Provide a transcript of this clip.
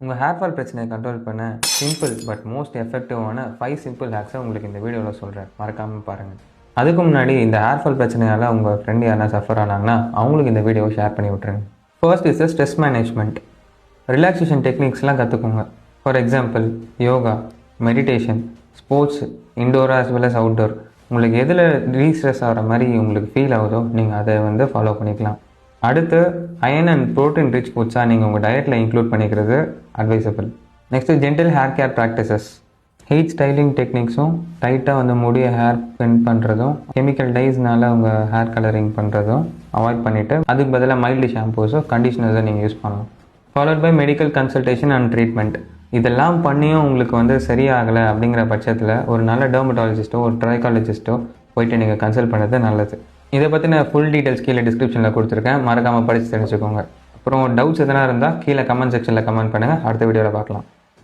உங்கள் hair fall பிரச்சனையை control பண்ண சிம்பிள் பட் மோஸ்ட் எஃபெக்டிவான 5 சிம்பிள் ஹேக்ஸை உங்களுக்கு இந்த வீடியோவில் சொல்கிறேன், மறக்காமல் பாருங்கள். அதுக்கு முன்னாடி இந்த ஹேர் ஃபால் பிரச்சனையால் உங்கள் ஃப்ரெண்டு யாரா சஃபர் ஆனாங்கன்னா அவங்களுக்கு இந்த வீடியோவை ஷேர் பண்ணி விட்ருங்க. First is stress management. Relaxation டெக்னிக்ஸ்லாம் கற்றுக்கோங்க. For example yoga, meditation, sports, indoor as well as outdoor. உங்களுக்கு எதில் ரீஸ்ட்ரெஸ் ஆகிற மாதிரி உங்களுக்கு ஃபீல் ஆகுதோ நீங்கள் அதை ஃபாலோ பண்ணிக்கலாம். அடுத்து அயன் அண்ட் ப்ரோட்டீன் ரிச் ஃபுட்ஸாக நீங்கள் உங்கள் டயட்டில் இன்க்ளூட் பண்ணிக்கிறது advisable. Next gentle hair care practices. Heat styling டெக்னிக்ஸும், டைட்டாக முடிய ஹேர் பெண்ட் பண்ணுறதும், கெமிக்கல் டைஸ்னால உங்கள் ஹேர் கலரிங் பண்ணுறதும் அவாய்ட் பண்ணிவிட்டு அதுக்கு பதிலாக மைல்டு ஷாம்பூஸோ கண்டிஷனர்ஸோ நீங்கள் யூஸ் பண்ணலாம். Followed by medical consultation and treatment. இதெல்லாம் பண்ணியும் உங்களுக்கு சரியாகலை அப்படிங்கிற பட்சத்தில் ஒரு நல்ல டெர்மட்டாலஜிஸ்ட்டோ ஒரு ட்ரைகாலஜிஸ்ட்டோ போயிட்டு நீங்கள் கன்சல்ட் பண்ணுறது நல்லது. இதை பற்றின ஃபுல் டீட்டெயில்ஸ் கீழே டிஸ்கிரிப்ஷனில் கொடுத்துருக்கேன், மறக்காமல் படித்து தெரிஞ்சுக்கோங்க. அப்புறம் டவுட்ஸ் எதனா இருந்தால் கீழே கமெண்ட் செக்ஷனில் கமெண்ட் பண்ணுங்கள். அடுத்த வீடியோவில் பார்க்கலாம்.